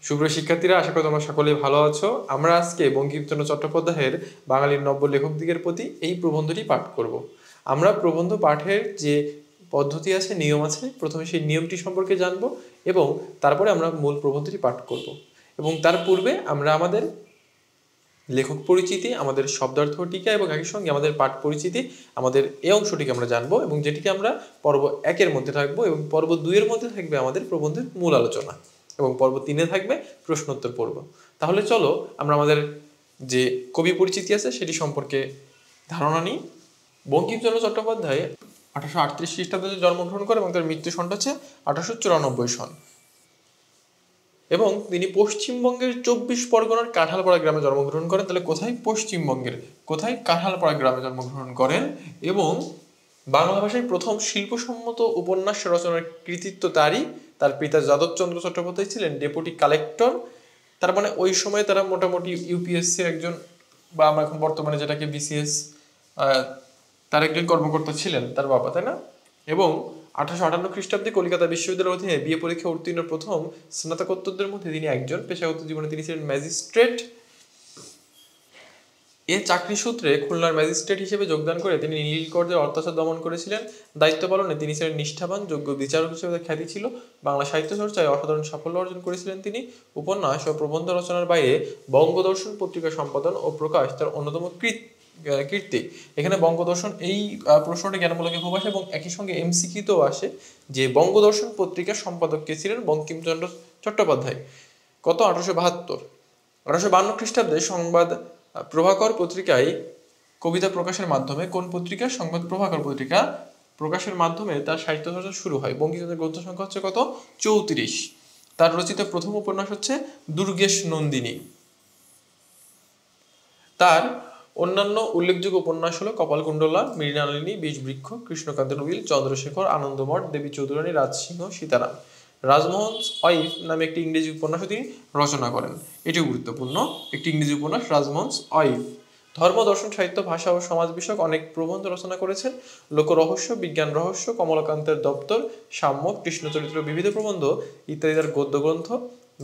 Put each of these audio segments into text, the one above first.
সুপ্রিয় শিক্ষার্থীরা, আশা করি তোমরা সকলেই ভালো আছো। আমরা আজকে বঙ্কিমচন্দ্র চট্টোপাধ্যায়ের বাঙালির নব্য লেখক দিগের প্রতি এই প্রবন্ধটি পাঠ করব। আমরা প্রবন্ধ পাঠের যে পদ্ধতি আছে, নিয়ম আছে, প্রথমে সেই নিয়মটি সম্পর্কে জানব এবং তারপরে আমরা মূল প্রবন্ধটি পাঠ করব। এবং তার পূর্বে আমরা আমাদের লেখক পরিচিতি, আমাদের শব্দার্থ টিকা এবং একই সঙ্গে আমাদের পাঠ পরিচিতি, আমাদের এই অংশটিকে আমরা জানবো এবং যেটিকে আমরা পর্ব 1-এর মধ্যে থাকবো এবং পর্ব 2-এর মধ্যে থাকবে আমাদের প্রবন্ধের মূল আলোচনা এবং পর্ব 3-এ থাকবে প্রশ্নোত্তর পর্ব। তাহলে চলো আমরা আমাদের যে কবি পরিচিতি আছে সেটি সম্পর্কে ধারণা নিই। বঙ্কিমচন্দ্র চট্টোপাধ্যায় 1838 খ্রিস্টাব্দে জন্মগ্রহণ করে এবং তার মৃত্যু সনটা হচ্ছে 1894 সন এবং তিনি পশ্চিমবঙ্গের 24 পরগনার কাঁঠালপাড়া গ্রামে জন্মগ্রহণ করেন। তাহলে কোথায়? পশ্চিমবঙ্গের কোথায়? কাঁঠালপাড়া গ্রামে জন্মগ্রহণ করেন এবং বাংলা ভাষায় প্রথম শিল্পসম্মত উপন্যাস রচনার কৃতিত্ব তারই। তার পিতা যাদবচন্দ্র চট্টোপাধ্যায় ছিলেন ডেপুটি কালেক্টর। তার মানে ওই সময় তারা মোটামুটি ইউপিএসসির একজন, বা আমরা এখন বর্তমানে যেটাকে বিসিএস, তার একজন কর্মকর্তা ছিলেন তার বাবা, তাই না? এবং 1858 খ্রিস্টাব্দে কলকাতা বিশ্ববিদ্যালয়ের অধীনে বিএ পরীক্ষা উত্তীর্ণ প্রথম স্নাতকোত্তরদের মধ্যে তিনি একজন। পেশাগত জীবনে তিনি ছিলেন ম্যাজিস্ট্রেট। এ চাকরি সূত্রে খুলনার ম্যাজিস্ট্রেট হিসেবে যোগদান করে তিনি নীলকরদের অত্যাচার দমন করেছিলেন। দায়িত্ব পালনে তিনি ছিলেন নিষ্ঠাবান, যোগ্য বিচারক হিসেবে তার খ্যাতি ছিল। বাংলা সাহিত্য চর্চায় অসাধারণ সাফল্য অর্জন করেছিলেন তিনি। উপন্যাস ও প্রবন্ধ রচনার বাইরে বঙ্গদর্শন পত্রিকা সম্পাদন ও প্রকাশ তার অন্যতম কীর্তি। এখানে বঙ্গদর্শন, এই প্রশ্নটা জ্ঞানমূলক খুব আসে এবং একই সঙ্গে এমসিকিউতেও আসে যে বঙ্গদর্শন পত্রিকার সম্পাদক কে ছিলেন? বঙ্কিমচন্দ্র চট্টোপাধ্যায়। কত? 1872। 1852 খ্রিস্টাব্দে সংবাদ প্রভাকর পত্রিকায় কবিতা প্রকাশের মাধ্যমে, কোন পত্রিকা? সংবাদ প্রভাকর পত্রিকা প্রকাশের মাধ্যমে তার সাহিত্য চর্চা শুরু হয়। বঙ্কিমচন্দ্রের গ্রন্থ সংখ্যা হচ্ছে কত? 34। তার রচিত প্রথম উপন্যাস হচ্ছে দুর্গেশ নন্দিনী। তার অন্যান্য উল্লেখযোগ্য উপন্যাস হলো কপালকুণ্ডলা, মৃণালিনী, বীজবৃক্ষ, কৃষ্ণকান্তের উইল, চন্দ্রশেখর, আনন্দমঠ, দেবী চৌধুরানী, রাজসিংহ, সীতারাম। রাজমোহনস ওয়াইফ নামে একটি ইংরেজি উপন্যাসও তিনি রচনা করেন। এটিও গুরুত্বপূর্ণ একটি ইংরেজি উপন্যাস, রাজমোহনস ওয়াইফ। ধর্ম, দর্শন, সাহিত্য, ভাষা ও সমাজ বিষয়ক অনেক প্রবন্ধ রচনা করেছেন। লোকরহস্য, বিজ্ঞান রহস্য, কমলাকান্তের দপ্তর, সাম্য, কৃষ্ণচরিত্র, বিবিধ প্রবন্ধ ইত্যাদি তার গদ্য গ্রন্থ।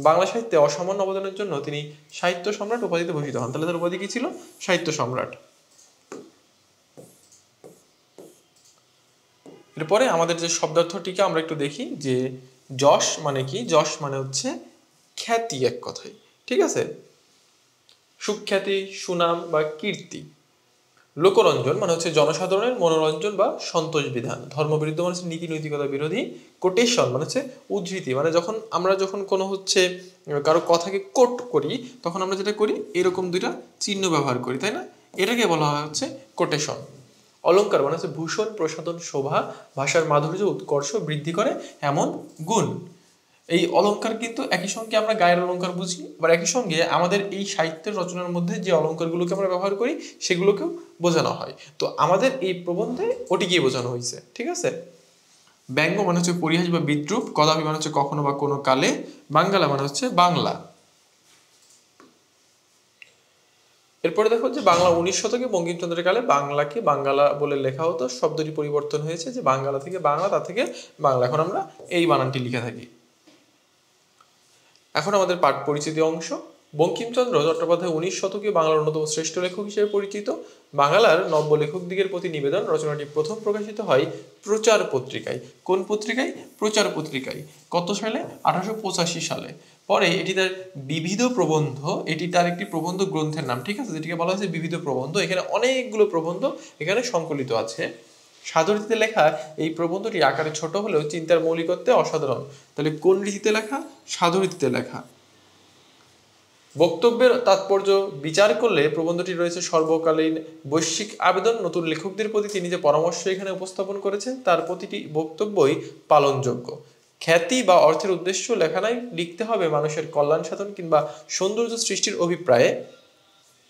বাংলা সাহিত্যে অসামান্য অবদানের জন্য তিনি সাহিত্য সম্রাট উপাধিতে ভূষিত হন। তাহলে তার উপাধি কি ছিল? সাহিত্য সম্রাট। এরপরে আমাদের যে শব্দার্থ টিকা আমরা একটু দেখি যে যশ মানে কি? যশ মানে হচ্ছে খ্যাতি, এক কথায়, ঠিক আছে? সুখ্যাতি, সুনাম বা কীর্তি। লোকরঞ্জন মানে হচ্ছে জনসাধারণের মনোরঞ্জন বা সন্তোষ বিধান। ধর্মবিরুদ্ধ মানে হচ্ছে নীতি নৈতিকতা বিরোধী। কোটেশন মানে হচ্ছে উদ্ধৃতি, মানে আমরা যখন কোনো হচ্ছে কারো কথাকে কোট করি তখন আমরা যেটা করি এরকম দুইটা চিহ্ন ব্যবহার করি, তাই না? এটাকে বলা হয় হচ্ছে কোটেশন। অলঙ্কার মানে হচ্ছে ভূষণ, প্রসাধন, শোভা, ভাষার মাধুর্য, উৎকর্ষ বৃদ্ধি করে এমন গুণ। এই অলঙ্কার কিন্তু একই সঙ্গে আমরা গায়ের অলঙ্কার বুঝি, আবার একই সঙ্গে আমাদের এই সাহিত্যের রচনার মধ্যে যে অলঙ্কারগুলোকে আমরা ব্যবহার করি সেগুলোকেও বোঝানো হয়। তো আমাদের এই প্রবন্ধে ওটিকেই বোঝানো হয়েছে, ঠিক আছে? ব্যঙ্গ মানে হচ্ছে পরিহাস বা বিদ্রূপ। কদাপি মানে হচ্ছে কখনো বা কোনো কালে। বাঙ্গালা মানে হচ্ছে বাংলা। এরপরে দেখো যে বাংলা 19 শতকে বঙ্কিমচন্দ্রের কালে বাংলাকে বাঙ্গালা বলে লেখা হতো। শব্দটি পরিবর্তন হয়েছে, যে বাঙ্গালা থেকে বাংলা, তা থেকে বাংলা। এখন আমরা এই বানানটি লিখে থাকি। এখন আমাদের পাঠ পরিচিতি অংশ। বঙ্কিমচন্দ্র চট্টোপাধ্যায় 19 শতকে বাংলার অন্যতম শ্রেষ্ঠ লেখক হিসেবে পরিচিত। বাংলার নব্য লেখক দিগের প্রতি নিবেদন রচনাটি প্রথম প্রকাশিত হয় প্রচার পত্রিকায়। কোন পত্রিকায়? প্রচার পত্রিকায়। কত সালে? 1885 সালে। পরে এটি তার বিবিধ প্রবন্ধ, এটি তার একটি প্রবন্ধ গ্রন্থের নাম, ঠিক আছে, যেটিকে বলা হয়েছে বিবিধ প্রবন্ধ। এখানে অনেকগুলো প্রবন্ধ এখানে সংকলিত আছে। সাধুরীতিতে লেখা এই প্রবন্ধটি আকারে ছোট হলেও চিন্তার মৌলিকত্বে অসাধারণ। তাহলে কোন রীতিতে লেখা? সাধুরীতিতে লেখা। বক্তব্যের তাৎপর্য বিচার করলে প্রবন্ধটি রয়েছে সর্বকালীন বৈশ্বিক আবেদন। নতুন লেখকদের প্রতি তিনি যে পরামর্শ এখানে উপস্থাপন করেছেন তার প্রতিটি বক্তব্যই পালনযোগ্য। খ্যাতি বা অর্থের উদ্দেশ্য লেখা নাই, লিখতে হবে মানুষের কল্যাণ সাধন কিংবা সৌন্দর্য সৃষ্টির অভিপ্রায়ে।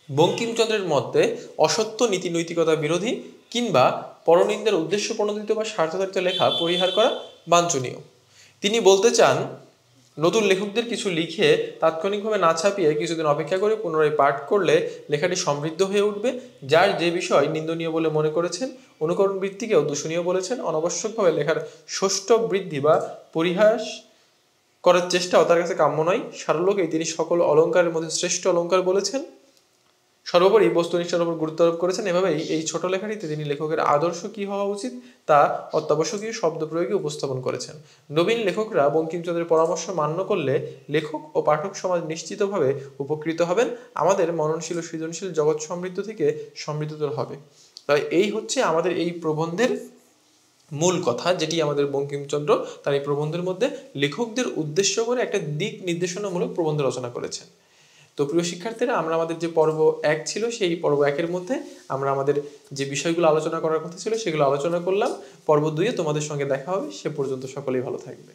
বঙ্কিমচন্দ্রের মতে অসত্য, নীতি নৈতিকতা বিরোধী কিংবা পরনিন্দার উদ্দেশ্য প্রণোদিত বা স্বার্থতারিত লেখা পরিহার করা বাঞ্ছনীয়। তিনি বলতে চান নতুন লেখকদের কিছু লিখে তাৎক্ষণিকভাবে না ছাপিয়ে কিছুদিন অপেক্ষা করে পুনরায় পাঠ করলে লেখাটি সমৃদ্ধ হয়ে উঠবে। যার যে বিষয় নিন্দনীয় বলে মনে করেছেন, অনুকরণ বৃত্তিকেও দূষণীয় বলেছেন, অনাবশ্যকভাবে লেখার ষষ্ঠ বৃদ্ধি বা পরিহাস করার চেষ্টাও তার কাছে কাম্য নয়। সারলোকেই তিনি সকল অলঙ্কারের মধ্যে শ্রেষ্ঠ অলঙ্কার বলেছেন। সর্বোপরি বস্তুনিষ্ঠার উপর গুরুত্ব আরোপ করেছেন। এভাবেই এই ছোট লেখাটিতে তিনি লেখকের আদর্শ কি হওয়া উচিত তা অত্যাবশ্যকীয় শব্দ প্রয়োগে উপস্থাপন করেছেন। নবীন লেখকরা বঙ্কিমচন্দ্রের পরামর্শ মান্য করলে লেখক ও পাঠক সমাজ নিশ্চিতভাবে উপকৃত হবেন, আমাদের মননশীল ও সৃজনশীল জগৎ সমৃদ্ধ থেকে সমৃদ্ধতর হবে। তাই এই হচ্ছে আমাদের এই প্রবন্ধের মূল কথা, যেটি আমাদের বঙ্কিমচন্দ্র তার এই প্রবন্ধের মধ্যে লেখকদের উদ্দেশ্য করে একটা দিক নির্দেশনামূলক প্রবন্ধ রচনা করেছেন। তো প্রিয় শিক্ষার্থীরা, আমরা আমাদের যে পর্ব 1 ছিল সেই পর্ব 1-এর মধ্যে আমরা আমাদের যে বিষয়গুলো আলোচনা করার কথা ছিল সেগুলো আলোচনা করলাম। পর্ব 2-এ তোমাদের সঙ্গে দেখা হবে। সে পর্যন্ত সকলেই ভালো থাকবে।